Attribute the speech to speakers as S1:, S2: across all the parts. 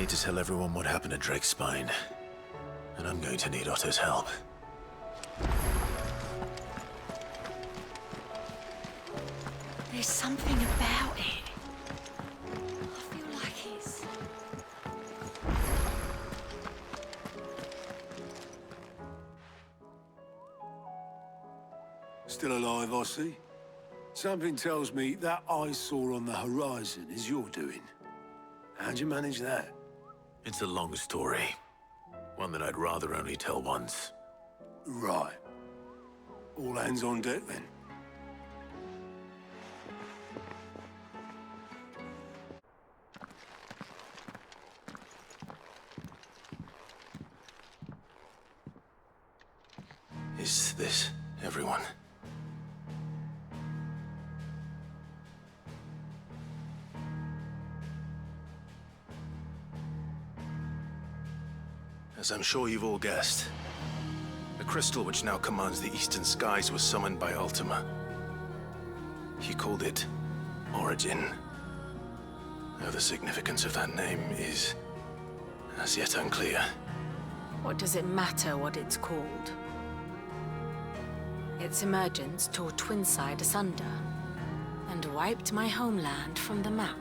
S1: need to tell everyone what happened at Drake's Spine. And I'm going to need Otto's help.
S2: There's something about it. I feel like it's...
S3: Still alive, I see. Something tells me that eyesore on the horizon is your doing. How'd you manage that?
S1: It's a long story. One that I'd rather only tell once.
S3: Right. All hands on deck, then.
S1: Is this everyone? As I'm sure you've all guessed, the crystal which now commands the eastern skies was summoned by Ultima. He called it Origin. Though the significance of that name is as yet unclear.
S2: What does it matter what it's called? Its emergence tore Twinside asunder and wiped my homeland from the map.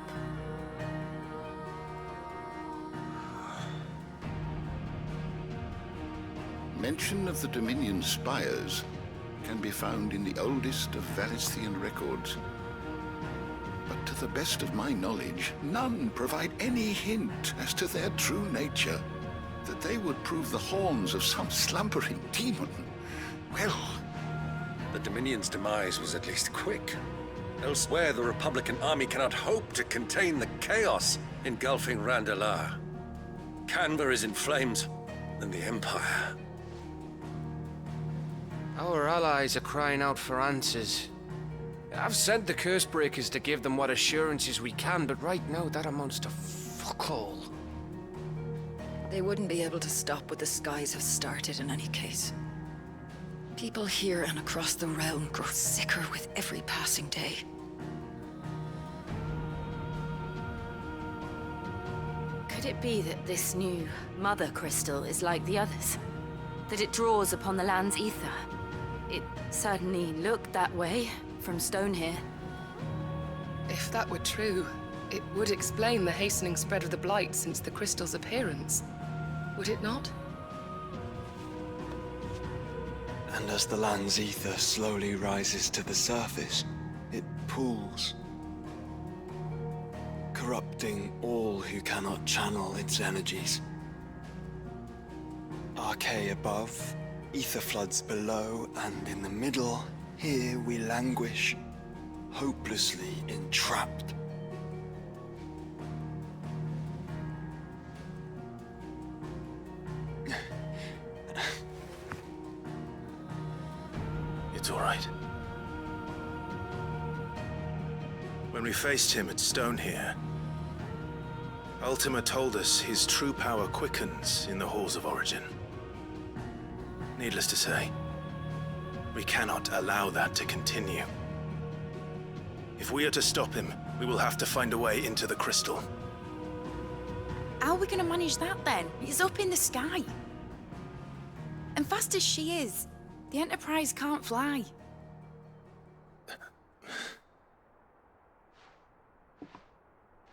S4: Mention of the Dominion spires can be found in the oldest of Valisthian records. But to the best of my knowledge, none provide any hint as to their true nature. That they would prove the horns of some slumbering demon. Well...
S5: The Dominion's demise was at least quick. Elsewhere, the Republican army cannot hope to contain the chaos engulfing Randalar. Canva is in flames, and the Empire.
S6: Our allies are crying out for answers. I've sent the Cursebreakers to give them what assurances we can, but right now that amounts to fuck all.
S7: They wouldn't be able to stop what the skies have started in any case. People here and across the realm grow sicker with every passing day.
S2: Could it be that this new Mother Crystal is like the others? That it draws upon the land's ether? It certainly looked that way from stone here.
S8: If that were true, it would explain the hastening spread of the Blight since the crystal's appearance. Would it not?
S9: And as the land's ether slowly rises to the surface, it pools, corrupting all who cannot channel its energies. Archaea above, ether floods below, and in the middle, here we languish, hopelessly entrapped.
S1: It's all right. When we faced him at Stone here, Ultima told us his true power quickens in the halls of Origin. Needless to say, we cannot allow that to continue. If we are to stop him, we will have to find a way into the crystal.
S10: How are we gonna manage that then? It's up in the sky. And fast as she is, the Enterprise can't fly.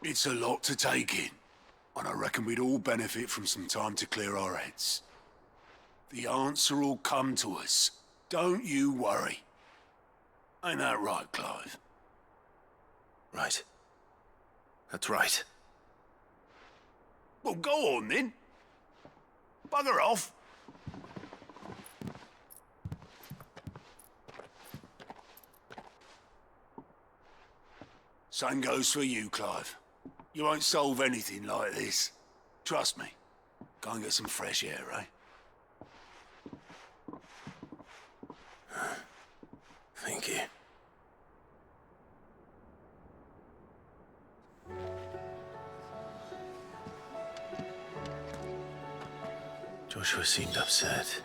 S3: It's a lot to take in, and I reckon we'd all benefit from some time to clear our heads. The answer will come to us. Don't you worry. Ain't that right, Clive?
S1: Right. That's right.
S3: Well, go on then. Bugger off. Same goes for you, Clive. You won't solve anything like this. Trust me. Go and get some fresh air, eh?
S1: Thank you. Joshua seemed upset.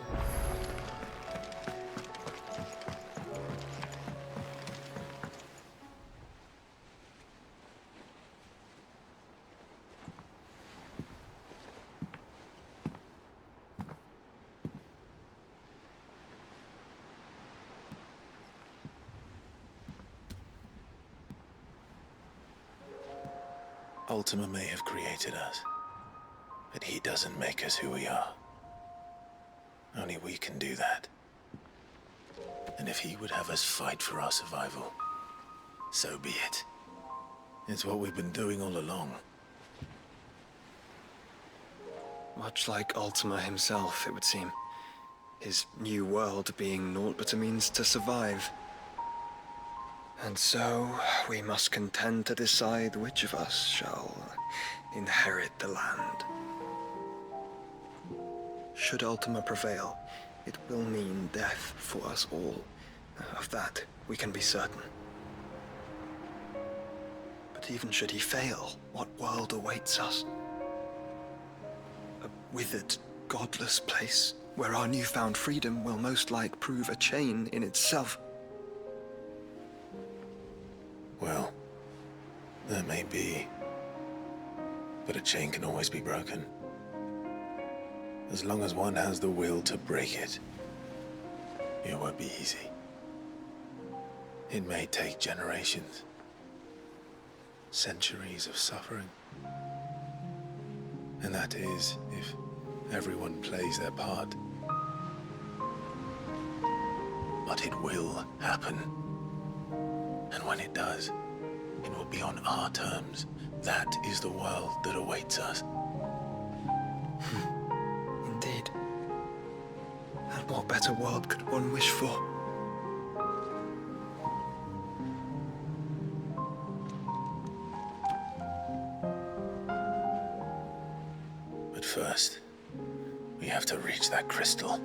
S1: Ultima may have created us, but he doesn't make us who we are. Only we can do that. And if he would have us fight for our survival, so be it. It's what we've been doing all along.
S9: Much like Ultima himself, it would seem. His new world being naught but a means to survive. And so, we must contend to decide which of us shall inherit the land. Should Ultima prevail, it will mean death for us all. Of that, we can be certain. But even should he fail, what world awaits us? A withered, godless place where our newfound freedom will most like prove a chain in itself.
S1: Well, that may be. But a chain can always be broken. As long as one has the will to break it. It won't be easy. It may take generations. Centuries of suffering. And that is, if everyone plays their part. But it will happen. And when it does, it will be on our terms. That is the world that awaits us.
S9: Indeed. And what better world could one wish for?
S1: But first, we have to reach that crystal.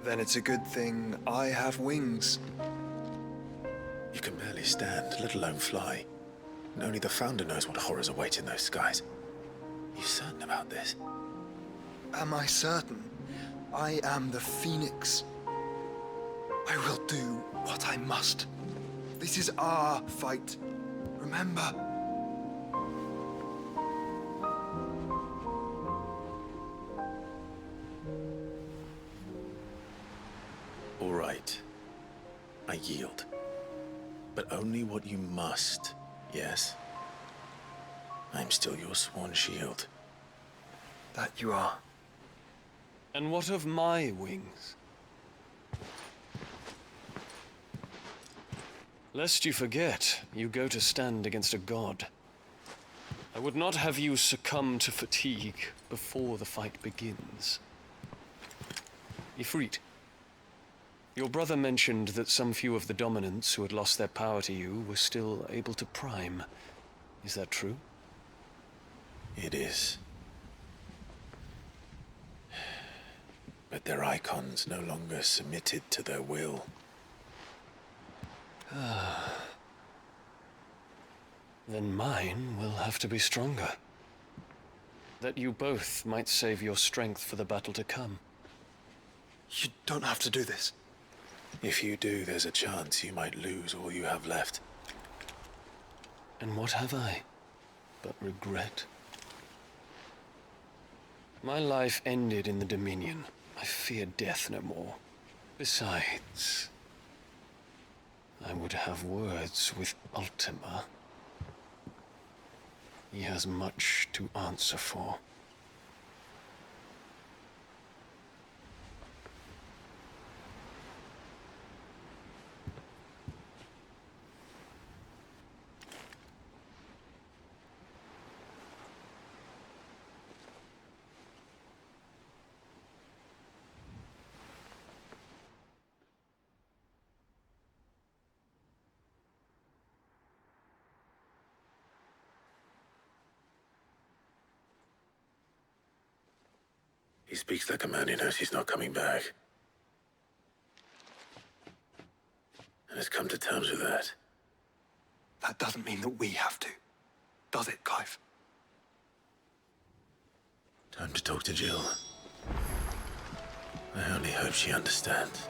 S9: Then it's a good thing I have wings.
S1: You can barely stand, let alone fly. And only the Founder knows what horrors await in those skies. Are you certain about this?
S9: Am I certain? I am the Phoenix. I will do what I must. This is our fight. Remember?
S1: All right. I yield. But only what you must, yes? I'm still your sworn shield.
S9: That you are.
S11: And what of my wings? Lest you forget, you go to stand against a god. I would not have you succumb to fatigue before the fight begins. Ifrit, your brother mentioned that some few of the dominants who had lost their power to you were still able to prime. Is that true?
S1: It is. But their icons no longer submitted to their will.
S11: Then mine will have to be stronger. That you both might save your strength for the battle to come.
S9: You don't have to do this.
S1: If you do, there's a chance you might lose all you have left.
S11: And what have I but regret? My life ended in the Dominion. I fear death no more. Besides, I would have words with Ultima. He has much to answer for.
S1: He speaks like a man who knows he's not coming back. And has come to terms with that.
S9: That doesn't mean that we have to. Does it, Clive?
S1: Time to talk to Jill. I only hope she understands.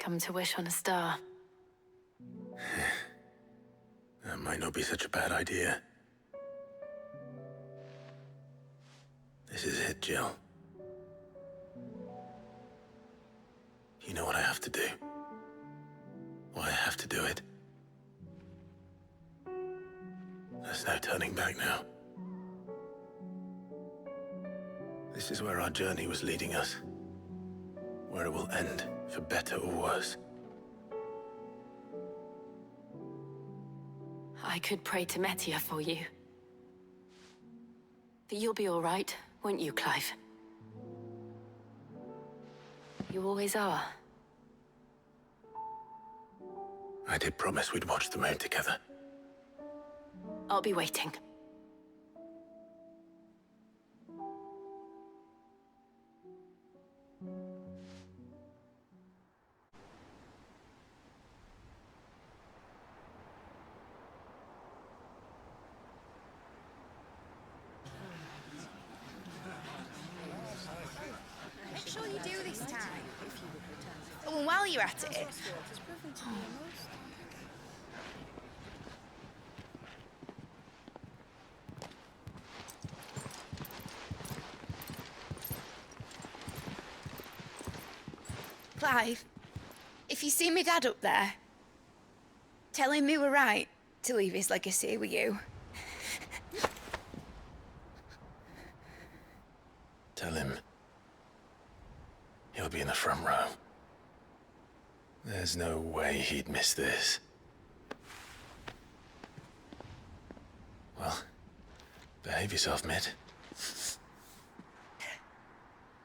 S2: come to wish on a star.
S1: That might not be such a bad idea. This is it, Jill. You know what I have to do. Why I have to do it. There's no turning back now. This is where our journey was leading us. Where it will end, for better or worse.
S2: I could pray to Metia for you. But you'll be all right, won't you, Clive? You always are.
S1: I did promise we'd watch the moon together.
S2: I'll be waiting.
S10: Make sure you do this time. Oh, and while you're at it... Clive, if you see me dad up there, tell him we were right to leave his legacy with you.
S1: Tell him he'll be in the front row. There's no way he'd miss this. Well, behave yourself, Mitt.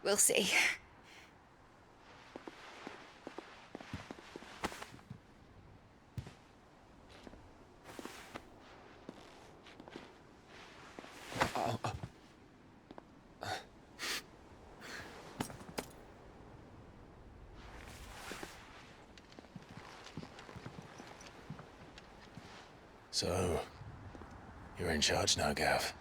S10: We'll see.
S1: So, you're in charge now, Gav.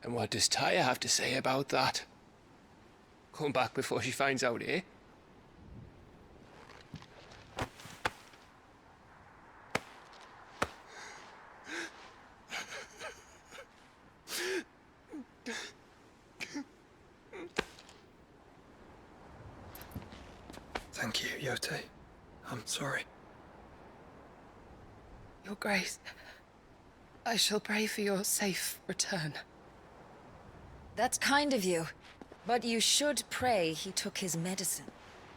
S6: And what does Tyre have to say about that? Come back before she finds out, eh?
S9: Thank you, Yote. I'm sorry.
S8: Your Grace, I shall pray for your safe return.
S7: That's kind of you. But you should pray he took his medicine.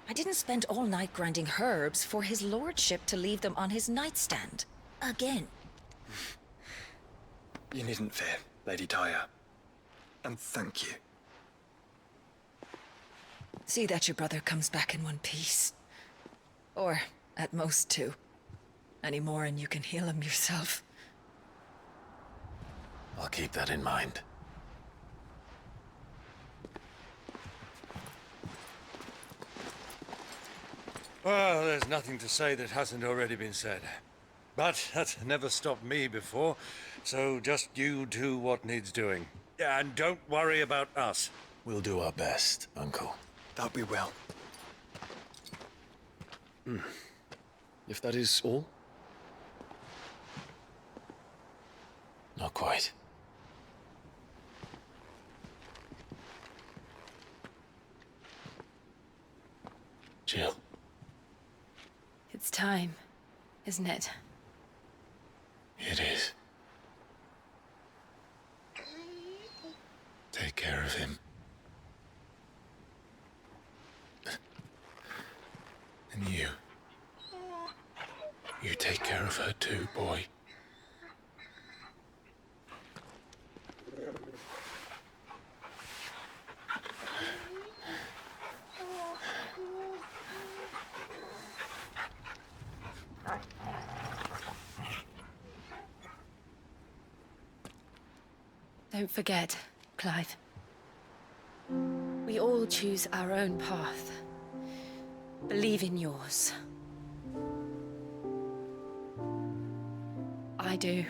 S7: I didn't spend all night grinding herbs for his lordship to leave them on his nightstand. Again.
S9: You needn't fear, Lady Tyre. And thank you.
S7: See that your brother comes back in one piece. Or, at most, two. Any more and you can heal him yourself.
S1: I'll keep that in mind.
S5: Well, there's nothing to say that hasn't already been said. But that's never stopped me before, so just you do what needs doing. And don't worry about us.
S1: We'll do our best, Uncle.
S9: That we will.
S11: If that is all?
S1: Not quite. Jill.
S2: It's time, isn't it?
S1: It is. Take care of him. And you. You take care of her too, boy.
S2: Don't forget, Clive. We all choose our own path. Believe in yours. I do.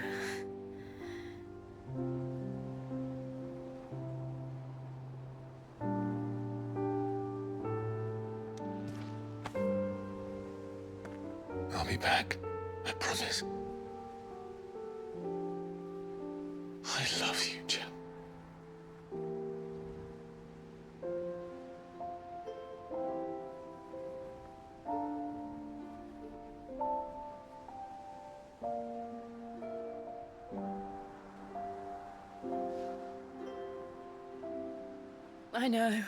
S11: be back. I promise. I love you, Jim.
S2: I know.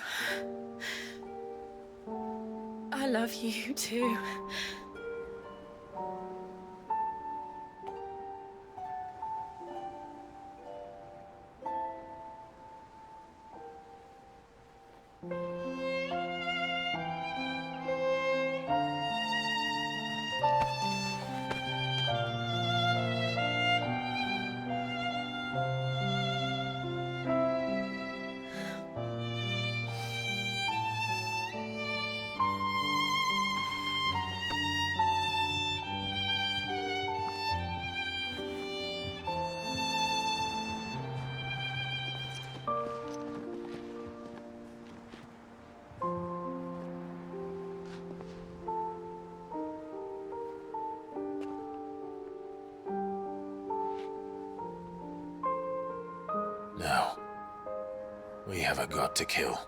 S2: I love you too.
S1: Now, we have a god to kill.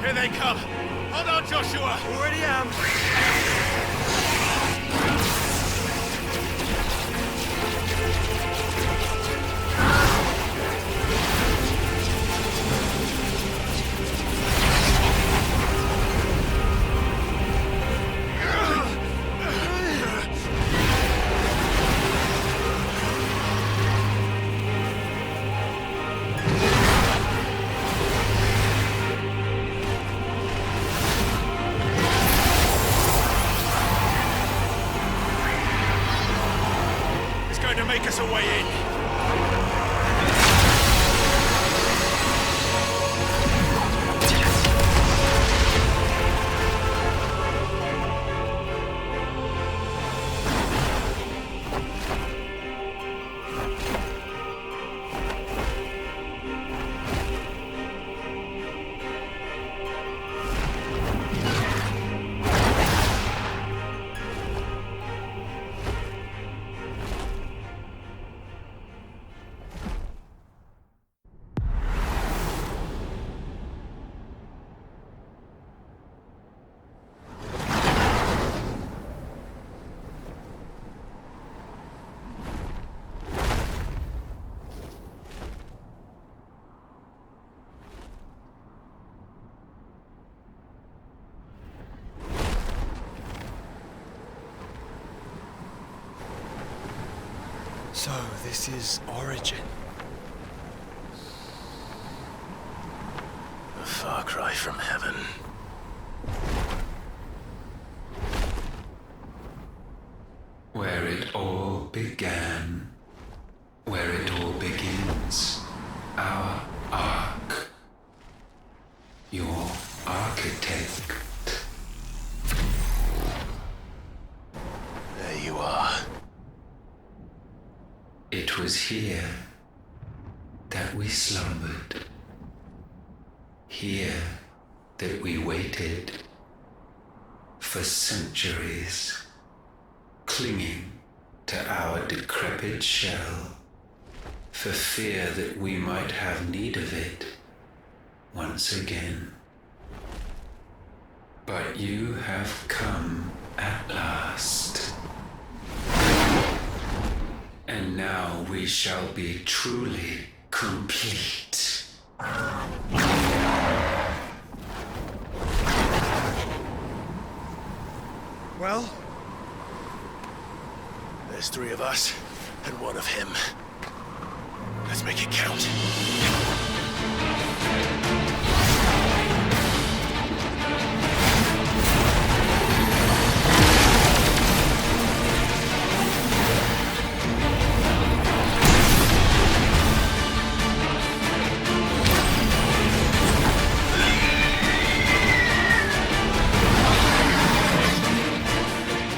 S3: Here they come! Hold on, Joshua!
S9: Already am.
S3: It's going to make us a way in.
S9: So, this is Origin.
S1: A far cry from heaven.
S12: Where it all began, where it all begins, our ark, your architect.
S1: There you are.
S12: It was here, that we slumbered. Here that we waited for centuries, clinging to our decrepit shell, for fear that we might have need of it once again. But you have come at last. And now we shall be truly complete.
S1: Well, there's 3 of us and 1 of him. Let's make it count.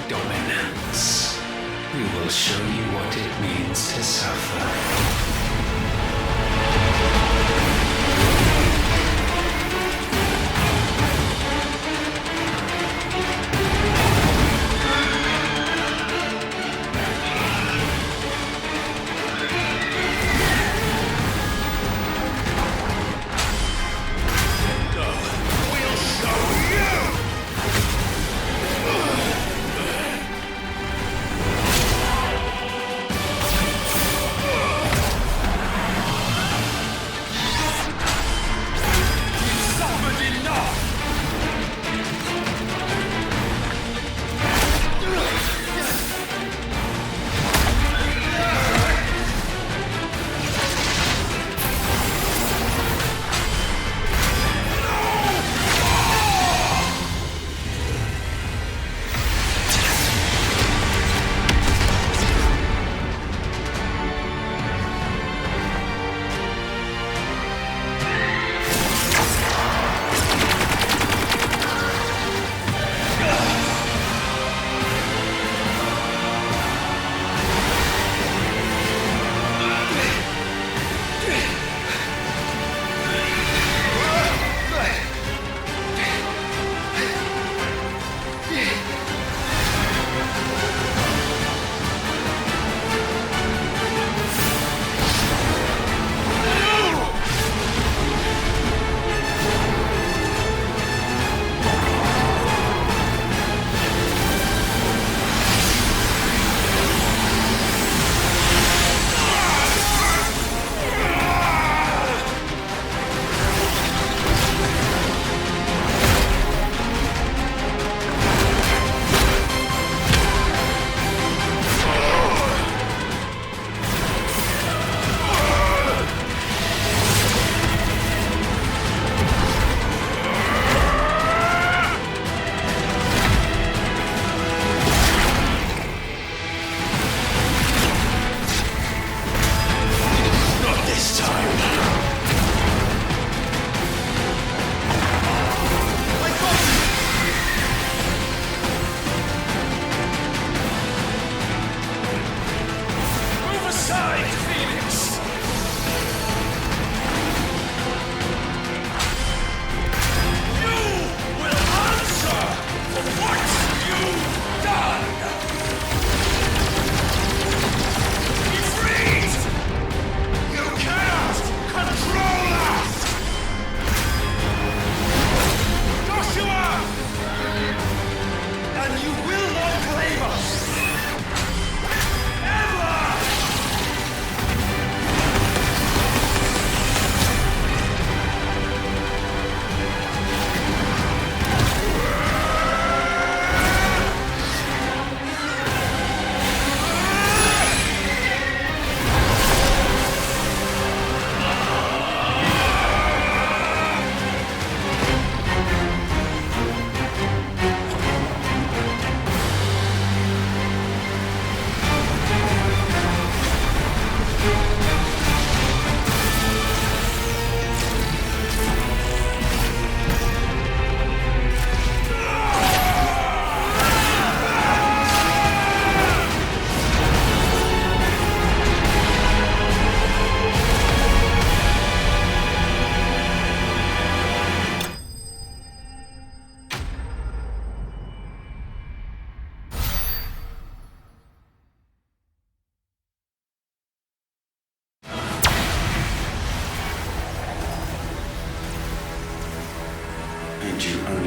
S12: Dominance. We will show you what it means to suffer.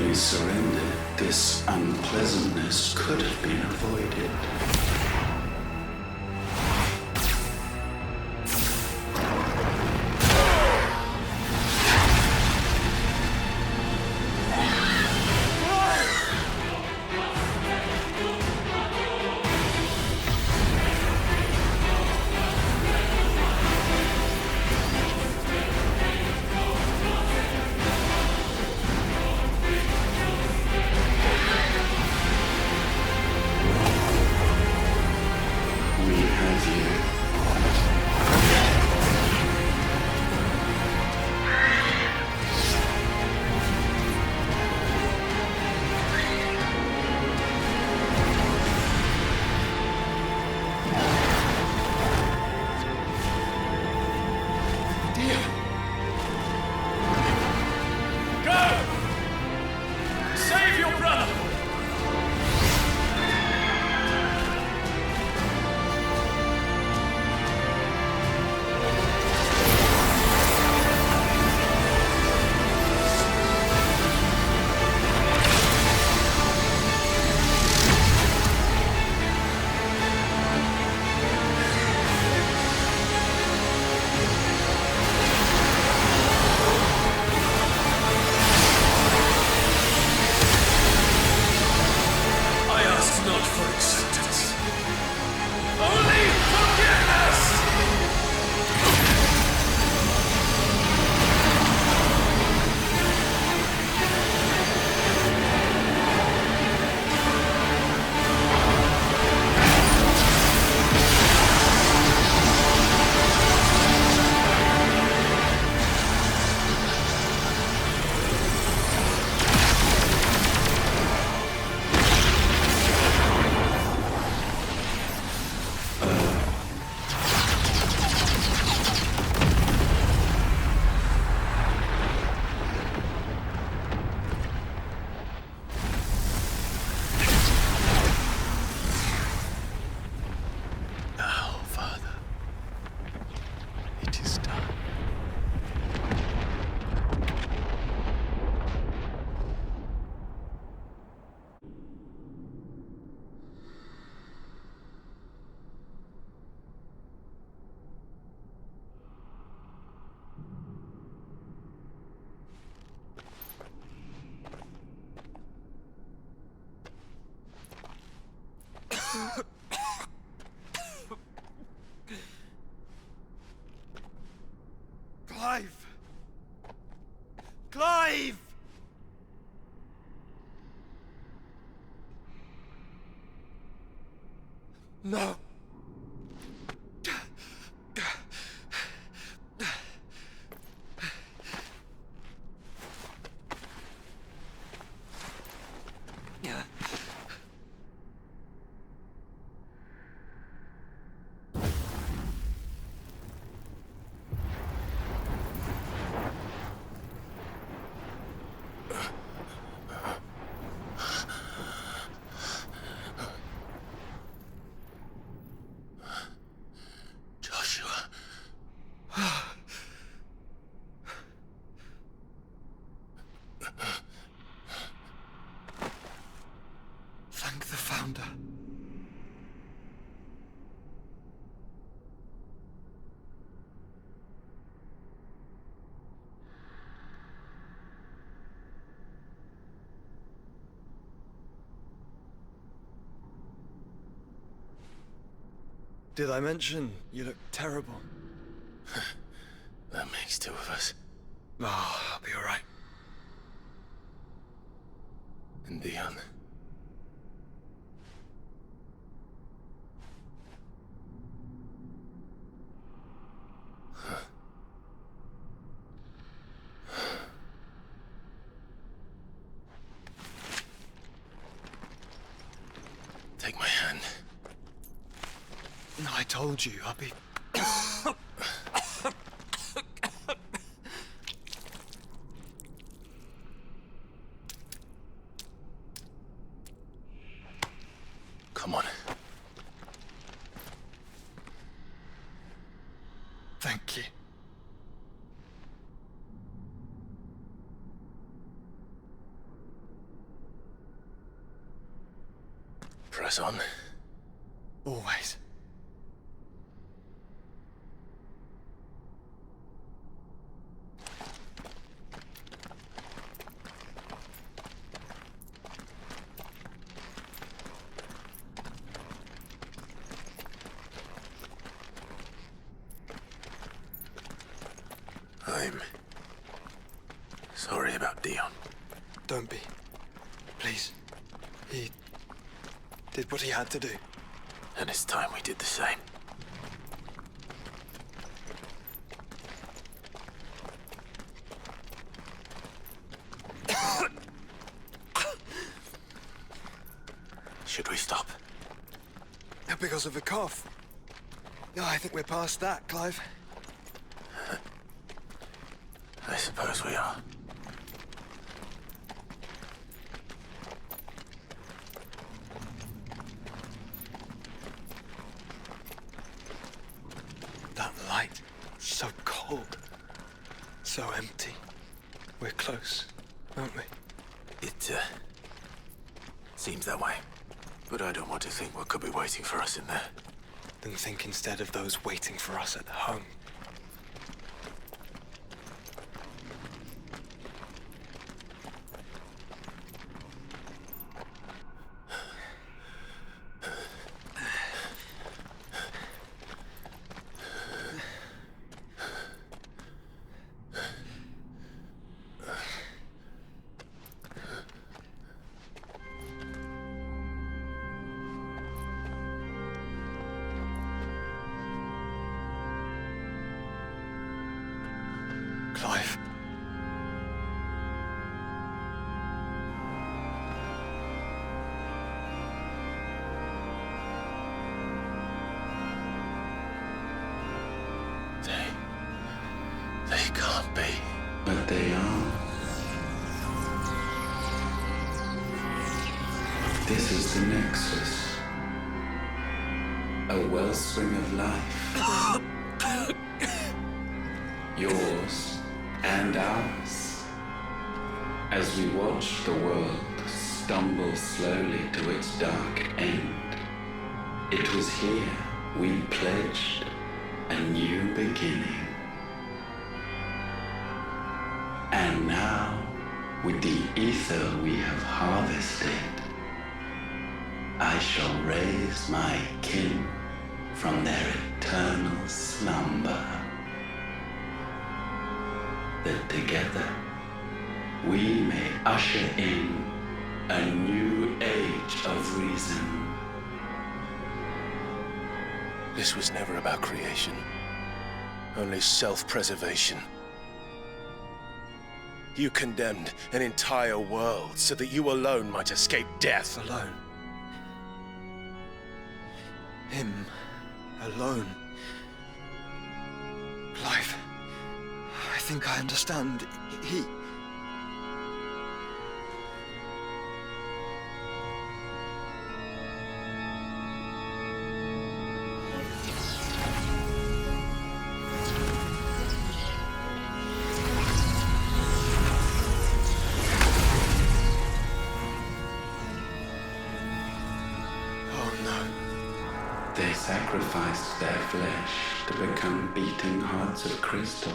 S12: merely surrendered, this unpleasantness could have been avoided.
S9: Clive! Clive! No. Thank the Founder. Did I mention you look terrible?
S1: That makes two of us.
S9: Oh, I'll be alright.
S1: And Dion. Take my hand.
S9: I told you, I'll be...
S1: Come on.
S9: Thank you.
S1: press on.
S9: Always.
S1: I'm sorry about Dion.
S9: Don't be. Please. He did what he had to do.
S1: And it's time we did the same. Should we stop?
S9: Because of the cough. No, I think we're past that, Clive.
S1: I suppose we are.
S9: That light, so cold, so empty. We're close, aren't we?
S1: It seems that way. But I don't want to think what could be waiting for us in there.
S9: Then think instead of those waiting for us at home. Clive.
S1: They can't be.
S12: But they are. This is the Nexus. A wellspring of life. Yours and ours. As we watch the world stumble slowly to its dark end, it was here we pledged a new beginning. And now, with the ether we have harvested, I shall raise my kin from their eternal slumber, that together we may usher in a new age of reason.
S1: This was never about creation, only self-preservation. You condemned an entire world so that you alone might escape death.
S9: Alone. Him. Alone. Clive. I think I understand. He...
S12: They sacrificed their flesh to become beating hearts of crystal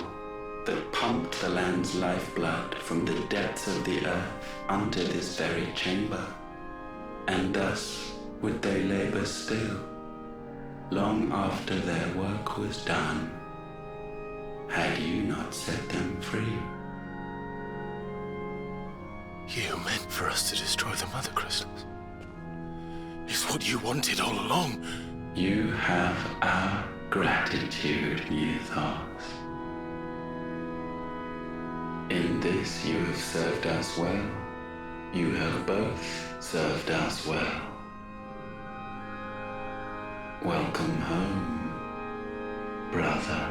S12: that pumped the land's lifeblood from the depths of the earth unto this very chamber. And thus would they labor still, long after their work was done, had you not set them free.
S1: You meant for us to destroy the Mother Crystals. It's what you wanted all along.
S12: You have our gratitude, Newthos. In this you have served us well. You have both served us well. Welcome home, brother.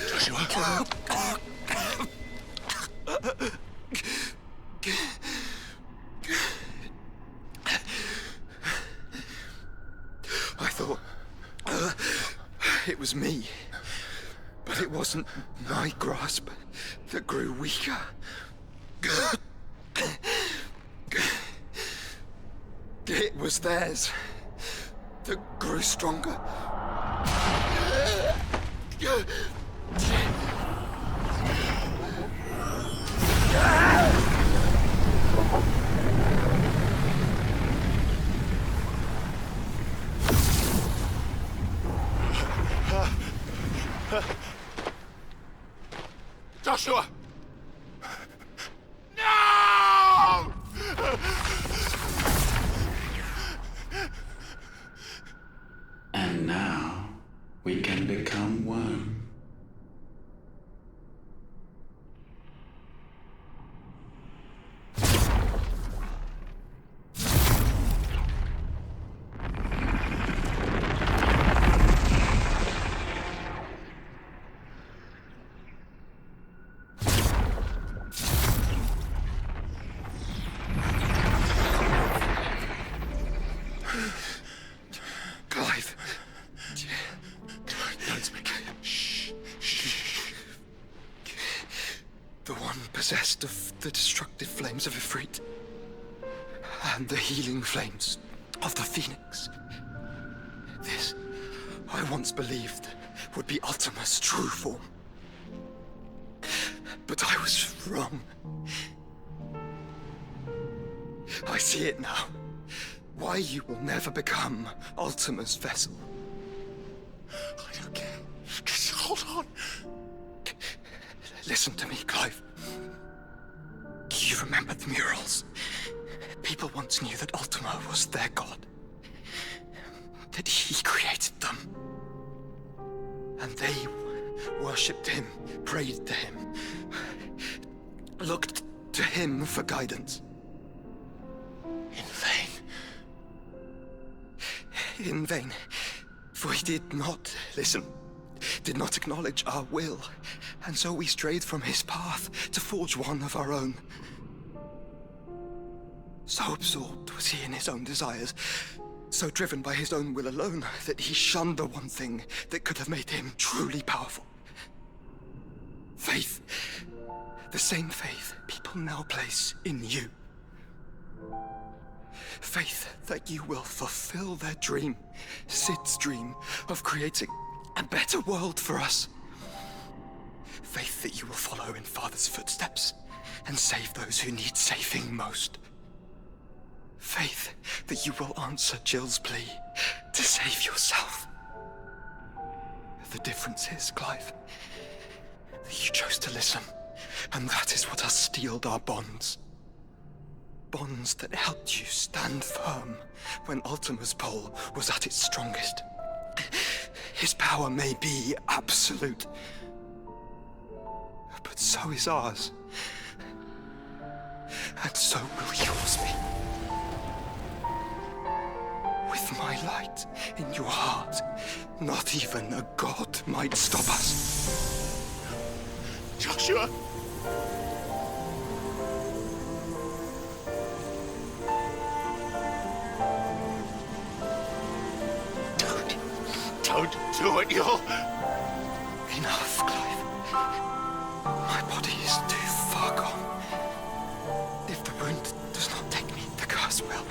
S1: Joshua?
S9: I thought it was me, but But it wasn't my grasp that grew weaker. It was theirs that grew stronger.
S3: Joshua! No!
S12: And now we can become one.
S9: Clive. Don't speak. Shh. The one possessed of the destructive flames of Ifrit and the healing flames of the Phoenix. This, I once believed, would be Ultima's true form. But I was wrong. I see it now. Why you will never become Ultima's vessel.
S3: I don't care. Just hold on.
S9: Listen to me, Clive. You remember the murals? People once knew that Ultima was their god. That he created them. And they worshipped him, prayed to him, looked to him for guidance. In vain. In vain. For he did not listen, did not acknowledge our will, and so we strayed from his path to forge one of our own. So absorbed was he in his own desires, so driven by his own will alone, that he shunned the one thing that could have made him truly powerful. Faith. The same faith people now place in you. Faith that you will fulfill their dream, Sid's dream, of creating a better world for us. Faith that you will follow in Father's footsteps and save those who need saving most. Faith that you will answer Jill's plea to save yourself. The difference is, Clive, that you chose to listen, and that is what has steeled our bonds. Bonds that helped you stand firm when Ultima's pull was at its strongest. His power may be absolute, but so is ours. And so will yours be. With my light in your heart, not even a god might stop us.
S3: Joshua! Don't do it, you'll...
S9: Enough, Clive. My body is too far gone. If the wound does not take me, the curse will.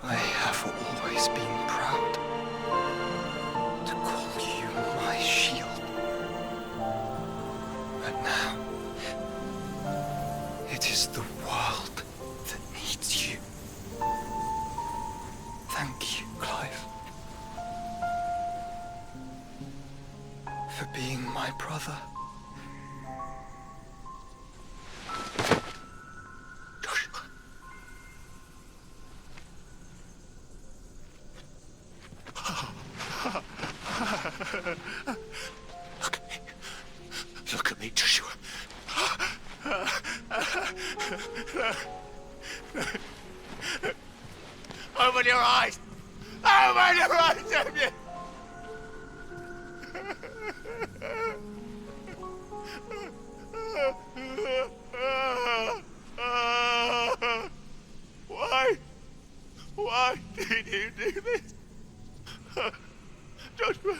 S9: I have always been proud to call you my shield. But now, it is the world that needs you. Thank you, Clive, for being my brother.
S3: Open your eyes! Open your eyes, Damien! Why? Why did you do this? Joshua!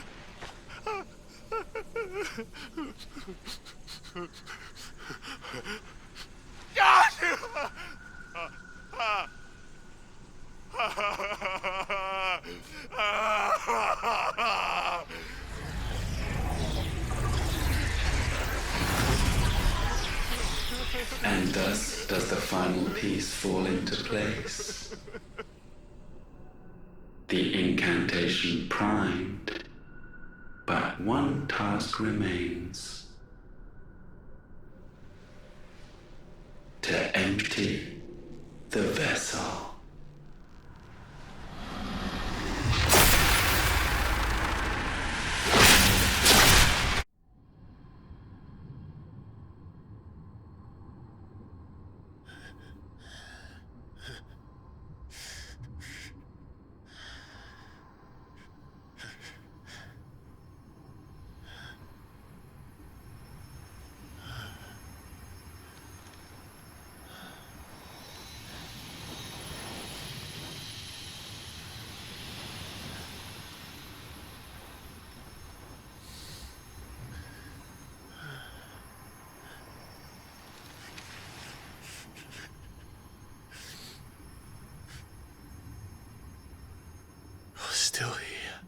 S3: Joshua!
S12: And thus does the final piece fall into place. The incantation primed, but one task remains. To empty the vessel.
S1: Still here.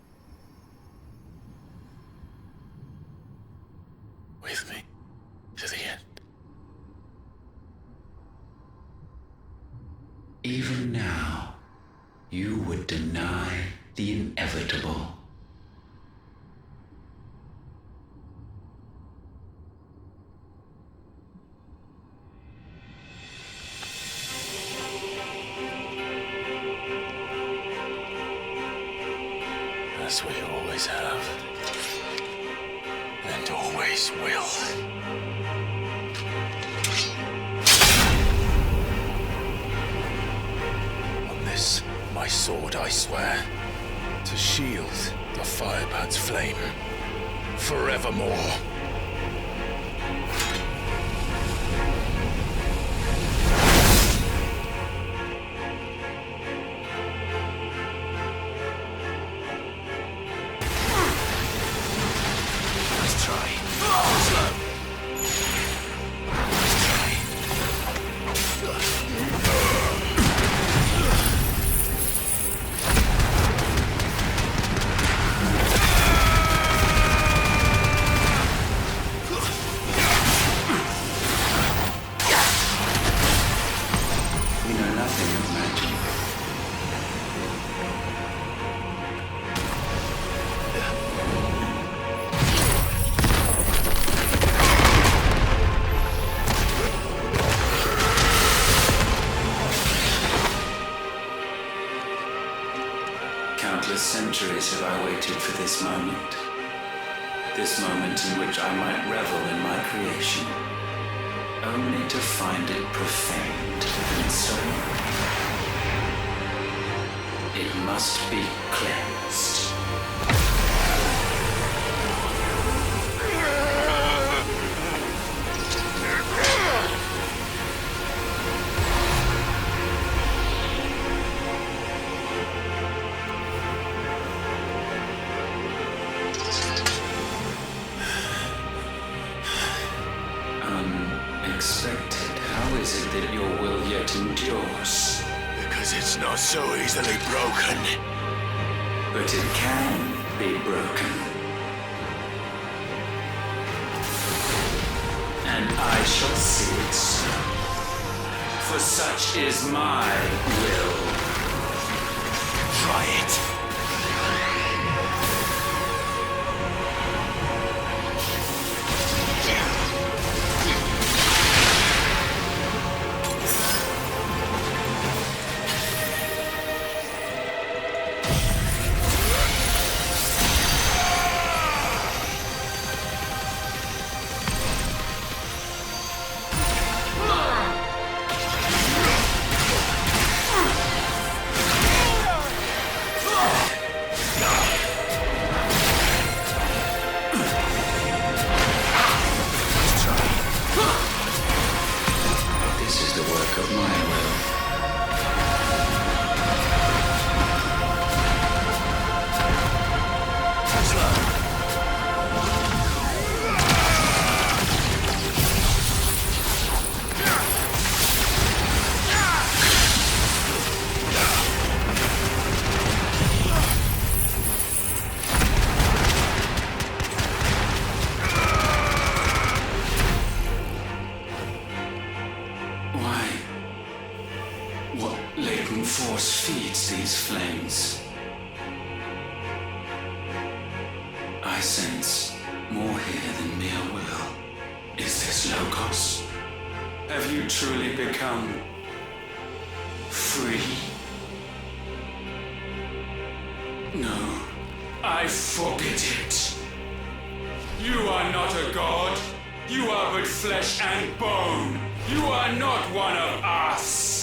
S1: With me to the end.
S12: Even now, you would deny the inevitable.
S1: As we always have. And always will. On this, my sword, I swear, to shield the Firebird's flame forevermore.
S12: Countless centuries have I waited for this moment. This moment in which I might revel in my creation, only to find it profaned and so it must be cleansed. Unexpected. How is it that your will yet endures?
S3: Because it's not so easily broken.
S12: But it can be broken. And I shall see it so. For such is my will.
S3: Try it.
S12: force feeds these flames. I sense more here than mere will. Is this Logos? Have you truly become free? No, I forbid it. You are not a god. You are but flesh and bone. You are not one of us.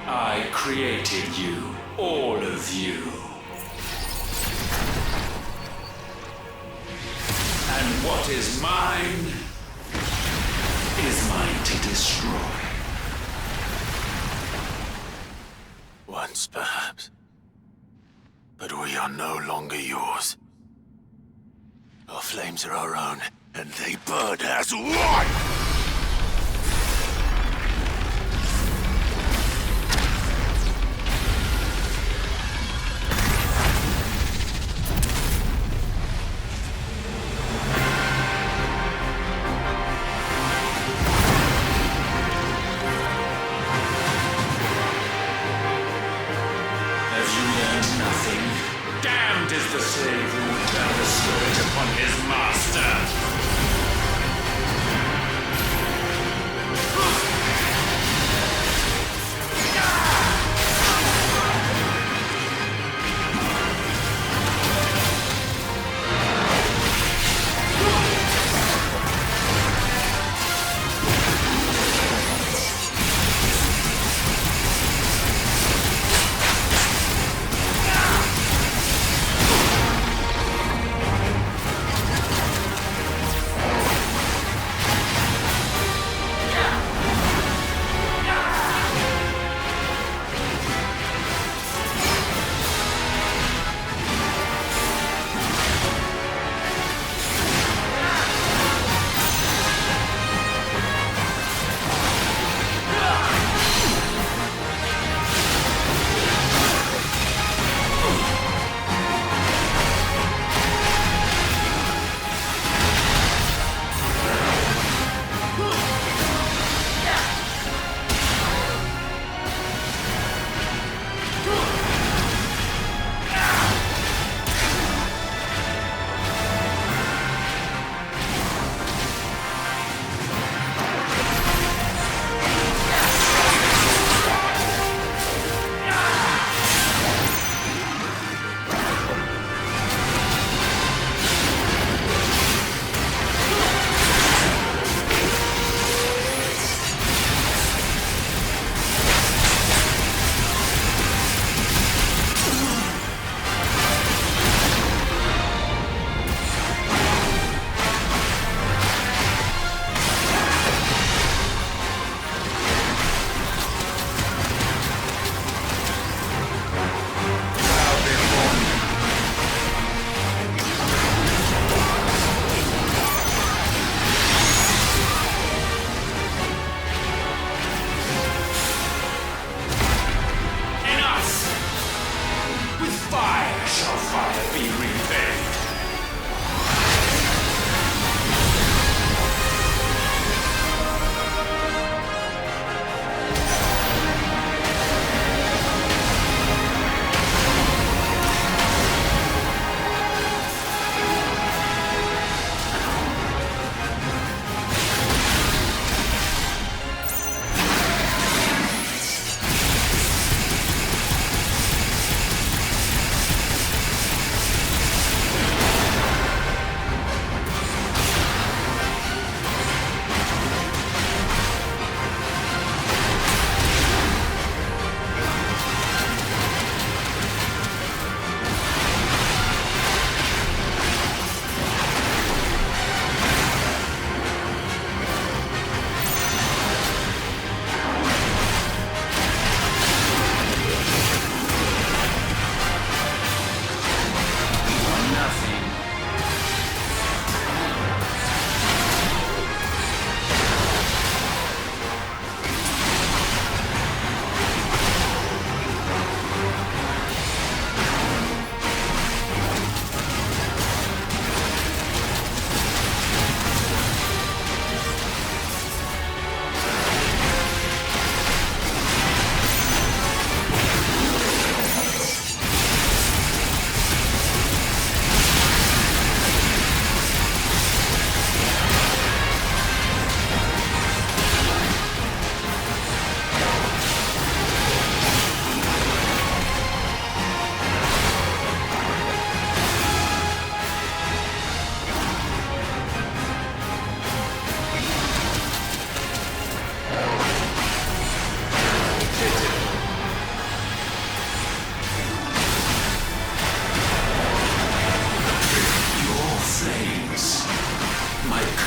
S12: I created you, all of you. And what is mine is mine to destroy.
S1: Once, perhaps. But we are no longer yours. Our flames are our own, and they burn as one!
S12: Damned is the slave who would turn the spirit upon his master!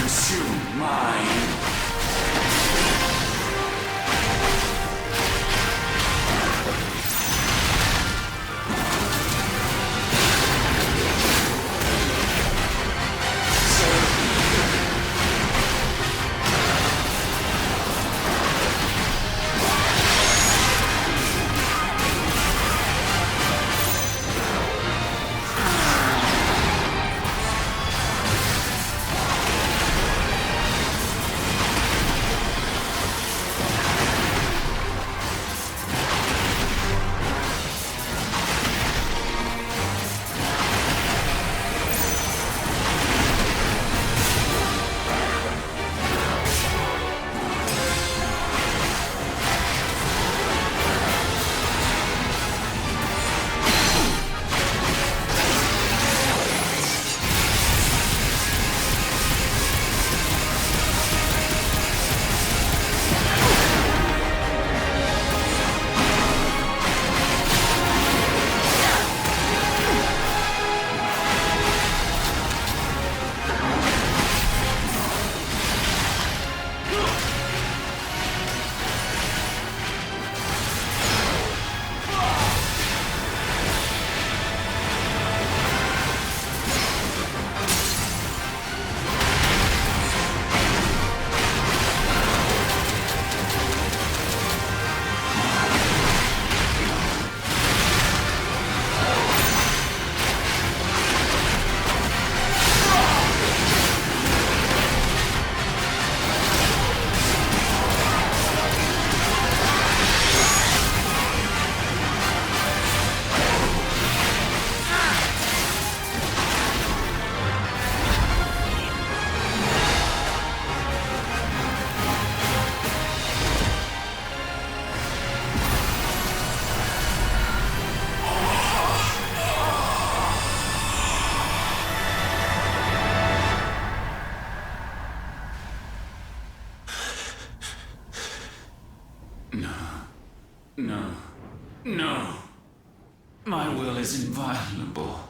S3: consume mine.
S12: No. My will is inviolable.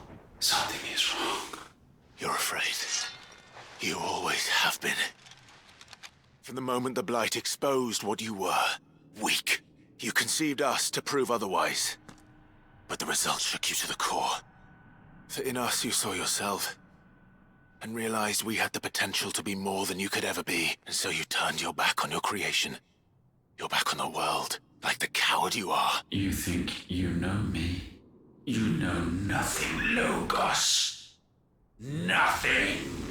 S12: Something is wrong.
S1: You're afraid. You always have been. From the moment the Blight exposed what you were, weak, you conceived us to prove otherwise. But the result shook you to the core. For in us you saw yourself, and realized we had the potential to be more than you could ever be. And so you turned your back on your creation. Your back on the world, like the coward you are.
S12: You think you know me? You know nothing, Logos. Nothing!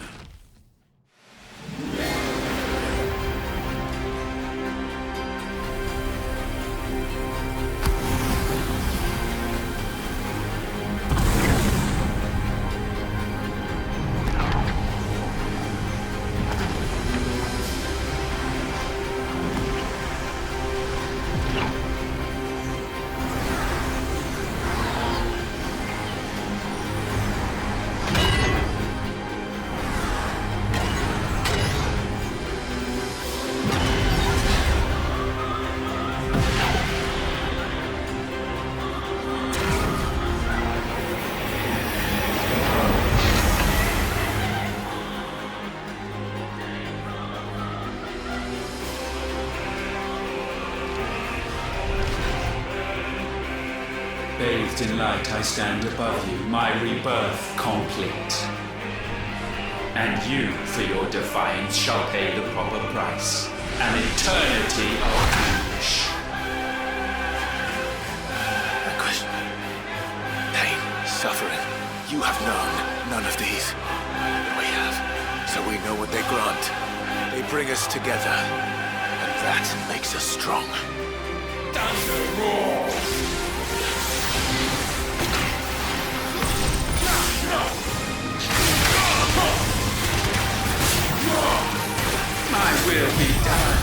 S12: Bathed in light, I stand above you, my rebirth complete. And you, for your defiance, shall pay the proper price. An eternity of anguish.
S1: Anguish. Pain. Suffering. You have known none of these. But we have. So we know what they grant. They bring us together. And that makes us strong.
S12: Thunder roars! My will be done.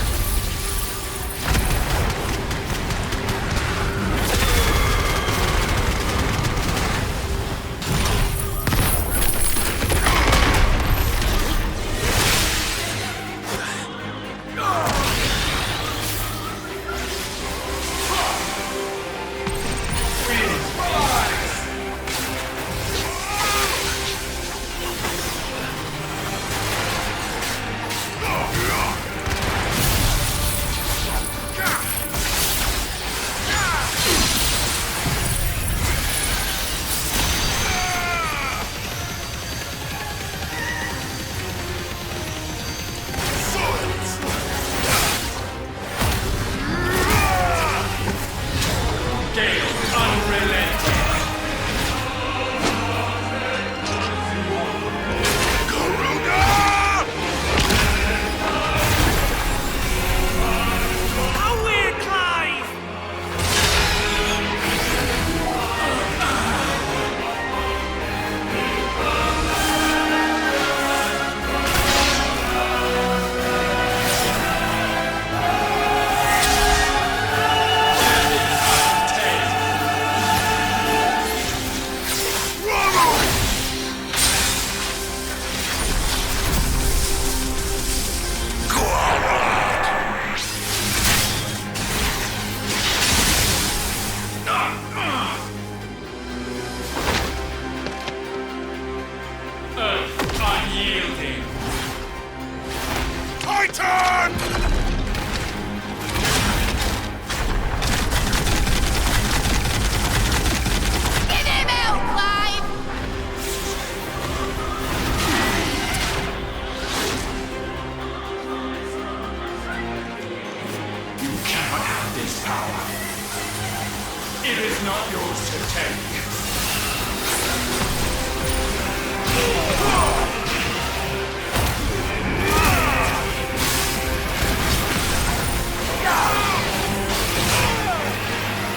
S3: is not yours to take.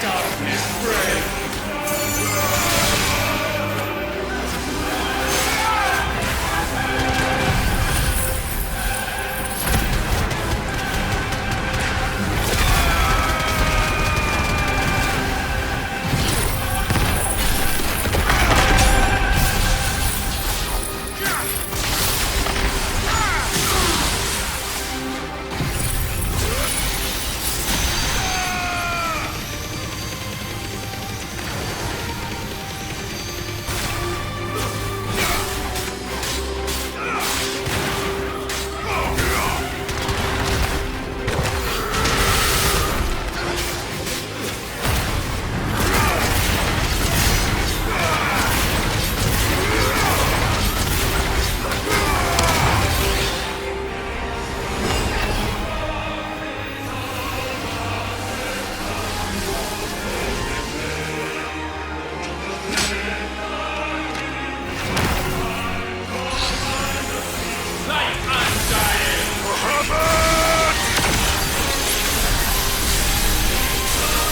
S3: Darkness brave.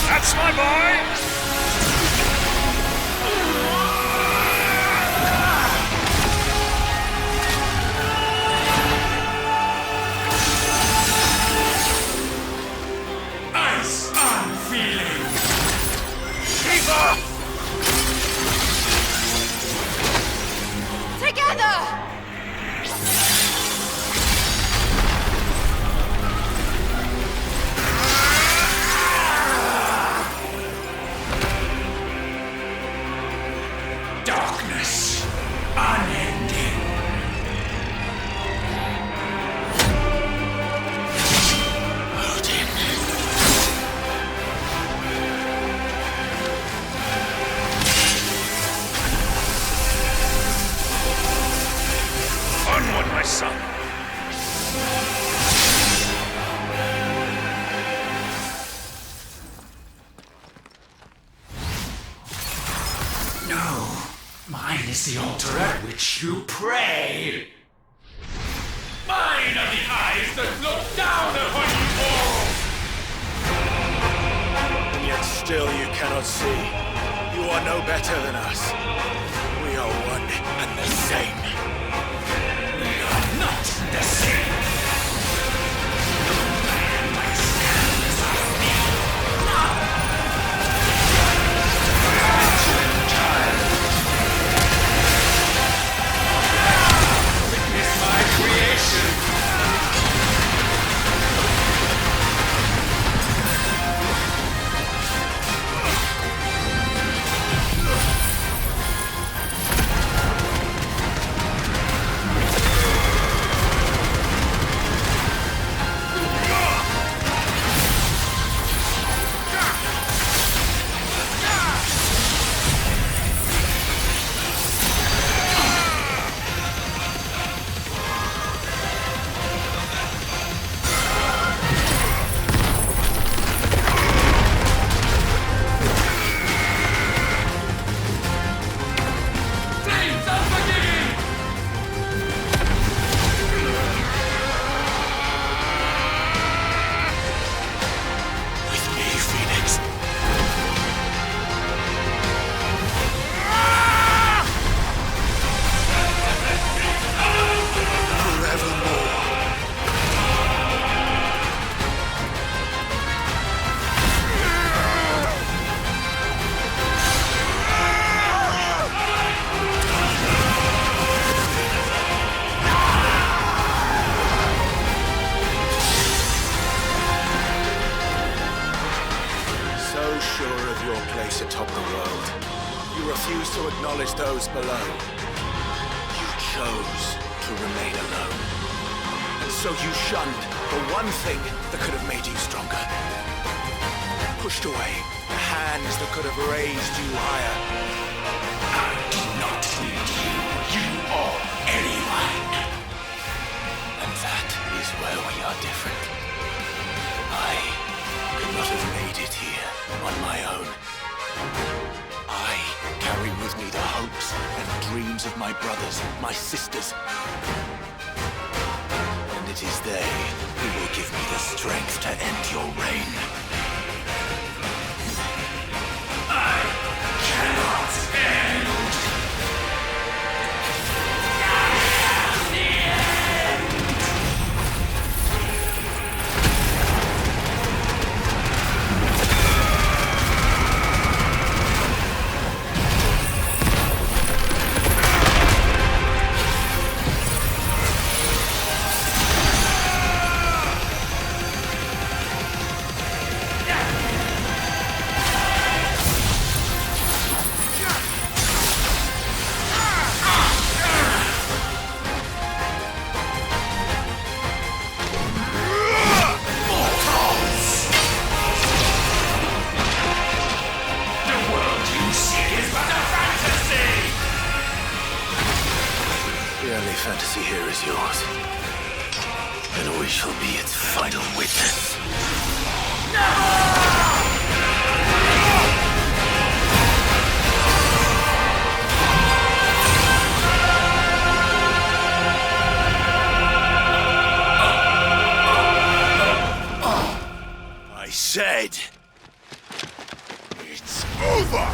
S3: That's my boy! Ice unfeeling! Shiva!
S2: Together!
S3: Darkness, unending. Odin. Onward, my son. No. Mine is the altar at which you pray. Mine are the eyes that look down upon you all.
S1: And yet still you cannot see. You are no better than us. We are one and the same.
S3: We are not the same. No man might stand beside me. No! Child. Witness my creation.
S1: Sure of your place atop the world, you refuse to acknowledge those below. You chose to remain alone. And so you shunned the one thing that could have made you stronger. Pushed away the hands that could have raised you higher.
S3: I do not need you, you or anyone.
S1: And that is where we are different. I could not have made it here on my own.
S3: I carry with me the hopes and dreams of my brothers, my sisters. And it is they who will give me the strength to end your reign. I cannot end.
S1: Fantasy here is yours, and we shall be its final witness.
S3: I said, it's over!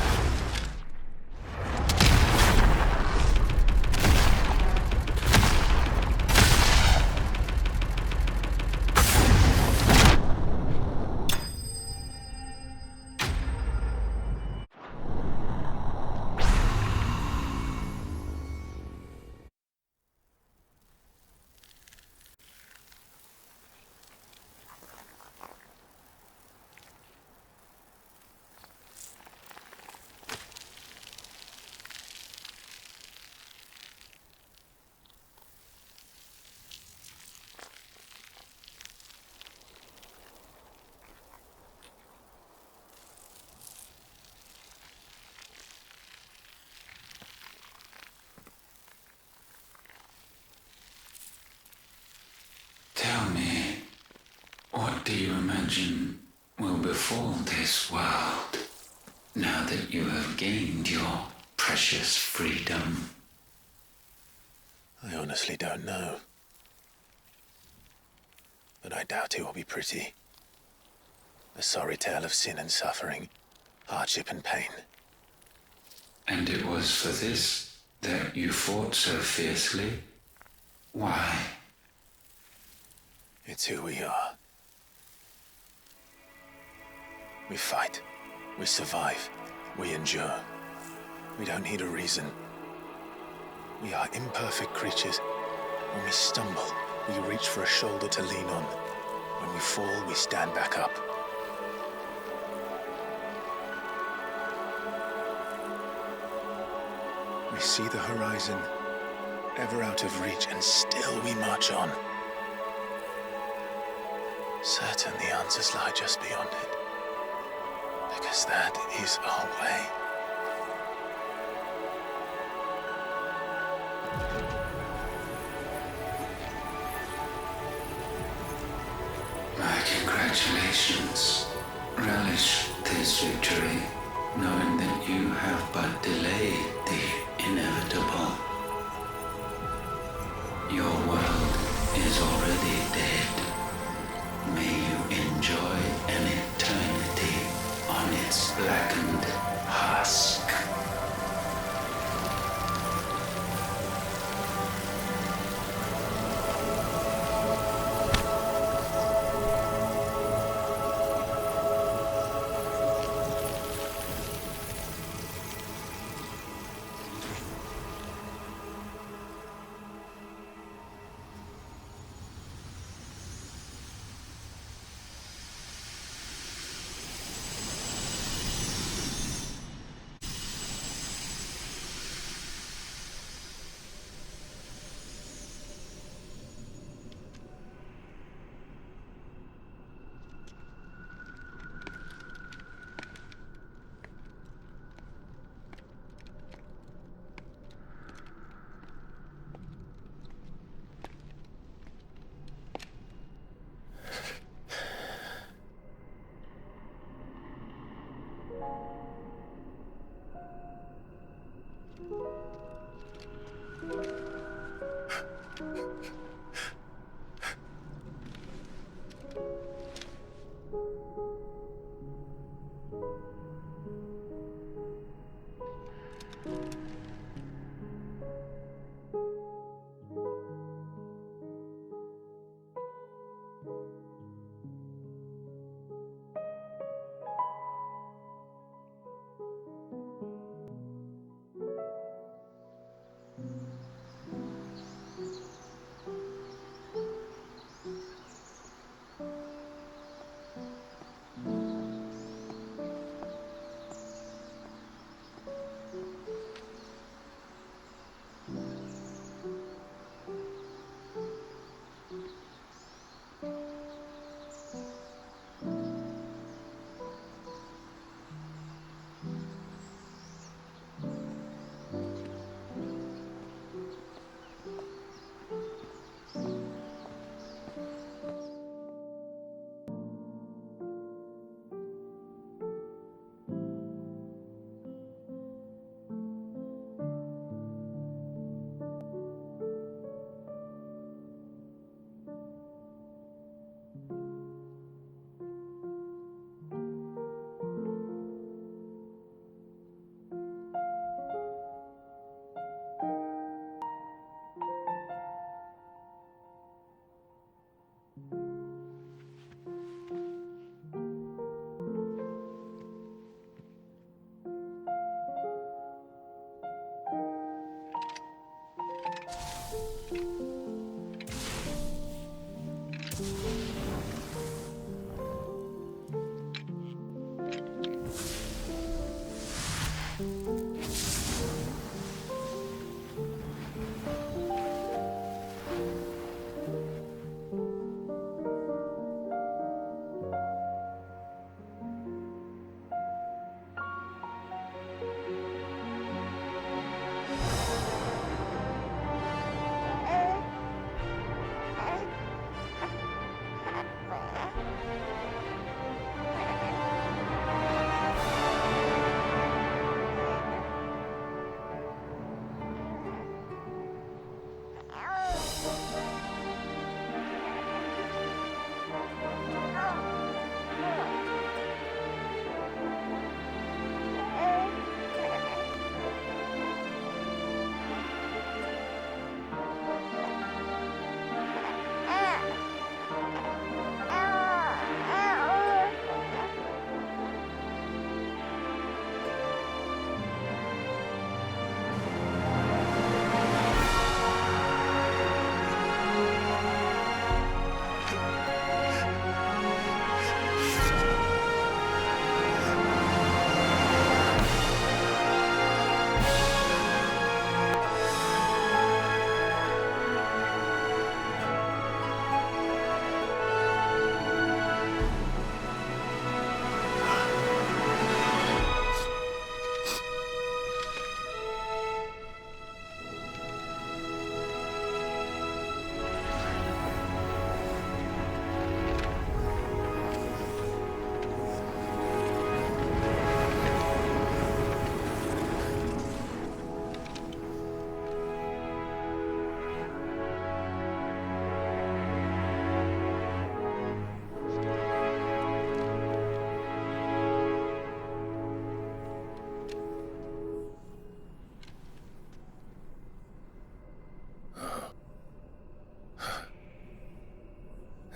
S12: Tell me, what do you imagine will befall this world now that you have gained your precious freedom?
S1: I honestly don't know. But I doubt it will be pretty. A sorry tale of sin and suffering, hardship and pain.
S12: And it was for this that you fought so fiercely? Why?
S1: It's who we are. We fight. We survive. We endure. We don't need a reason. We are imperfect creatures. When we stumble, we reach for a shoulder to lean on. When we fall, we stand back up. We see the horizon, ever out of reach, and still we march on. Certain the answers lie just beyond it. Because that is our way.
S12: My congratulations. Relish this victory, knowing that you have but delayed the inevitable. Your world is already dead. May you enjoy an eternity on its blackened husk.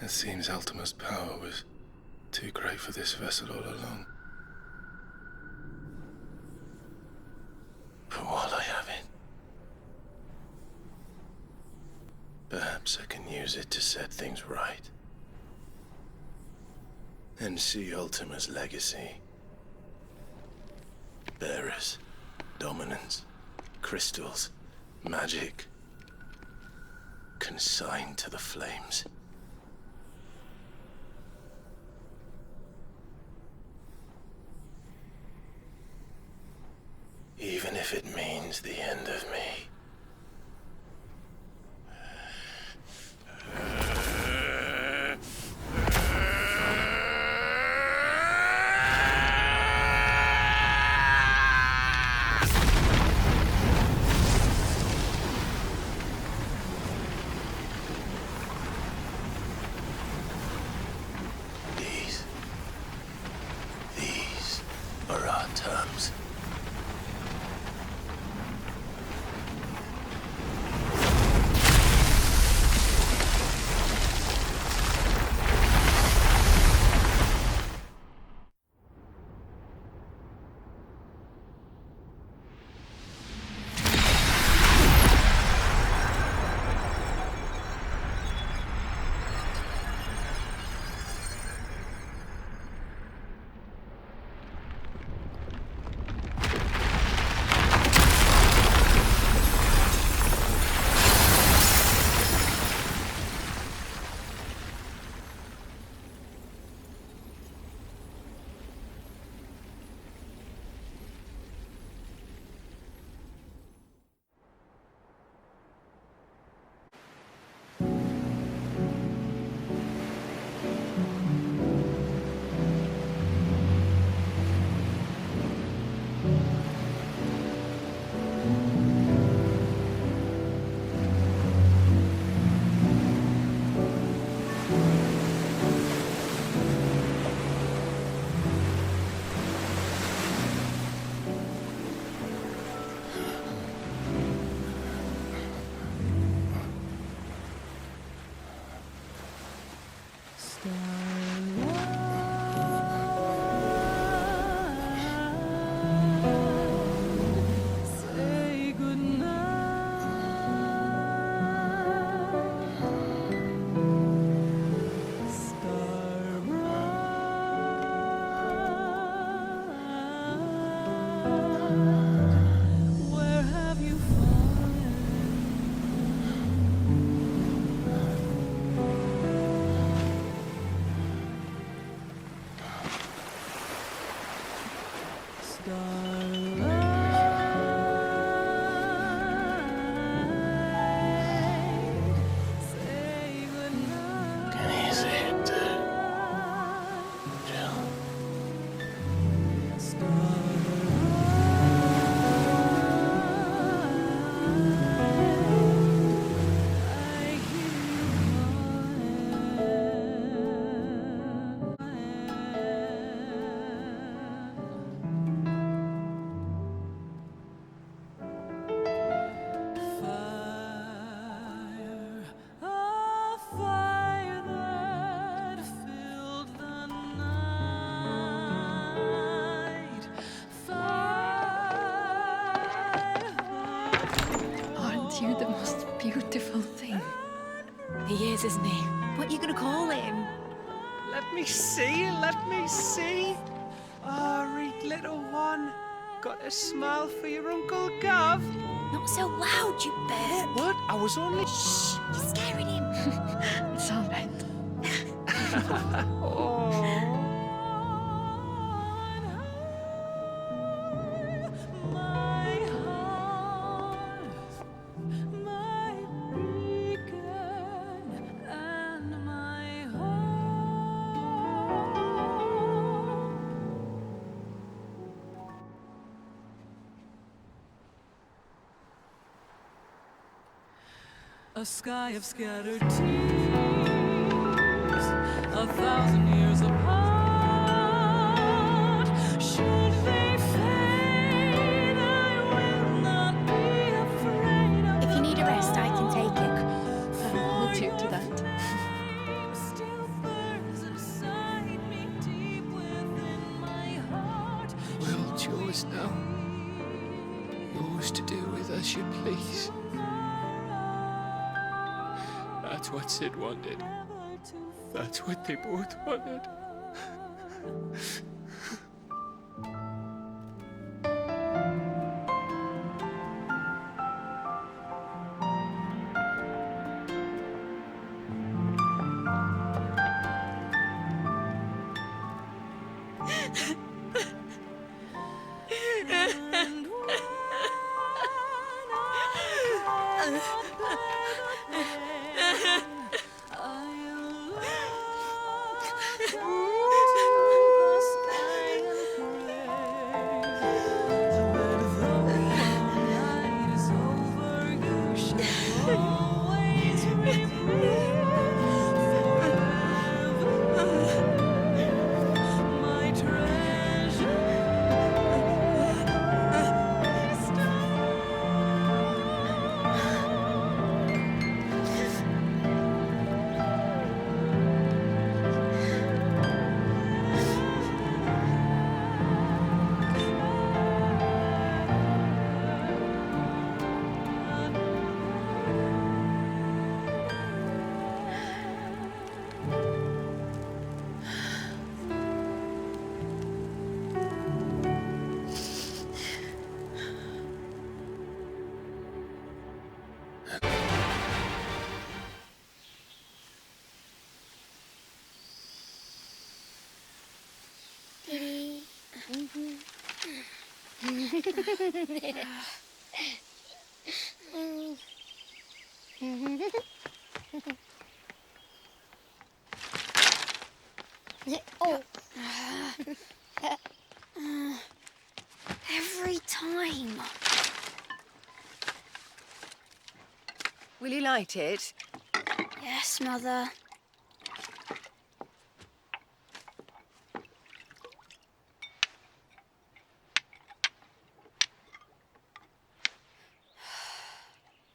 S1: It seems Ultima's power was too great for this vessel all along. But while I have it, perhaps I can use it to set things right. And see Ultima's legacy. Bearers, dominance, crystals, magic, consigned to the flames. Even if it means the end of me. These are our terms.
S8: You the most beautiful thing.
S2: He is, isn't he? What are you gonna call him?
S13: Let me see, let me see. Oh, Reed, little one. Got a smile for your Uncle Gav?
S10: Not so loud, you bird.
S13: What? I was only...
S10: Shh, you're scaring him.
S8: It's all right.
S13: Oh.
S14: A sky of scattered tears, 1,000 years apart. Should they fade, I will not be afraid of.
S10: If you need a rest, I can take it.
S8: I'll hold you to that.
S6: yours now. Yours to do with as you please. That's what Sid wanted. That's what they both wanted.
S15: Oh. Every time.
S8: Will you light it?
S15: Yes, Mother.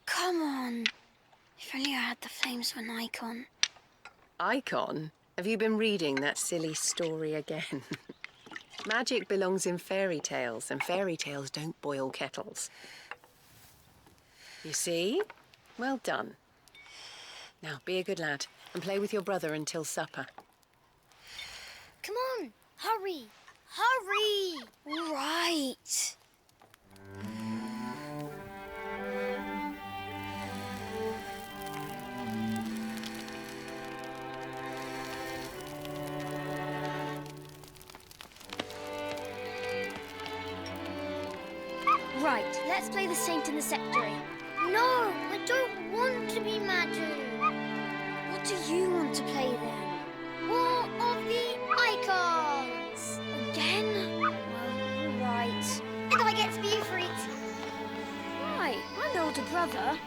S15: Come on. If only I had the flames of an icon.
S8: Icon? Have you been reading that silly story again? Magic belongs in fairy tales, and fairy tales don't boil kettles. You see? Well done. Now, be a good lad and play with your brother until supper.
S15: Come on, hurry! Hurry! All right. Right, let's play the Saint in the Secretary. No, I don't want to be Madu. What do you want to play then? War of the Icons! Again? Well, all right. And I get to be Ifrit. Why? I'm the older brother.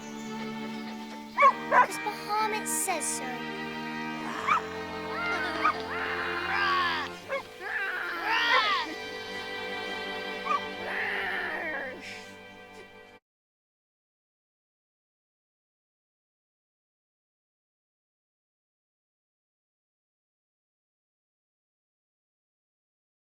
S15: Because Bahamut says so.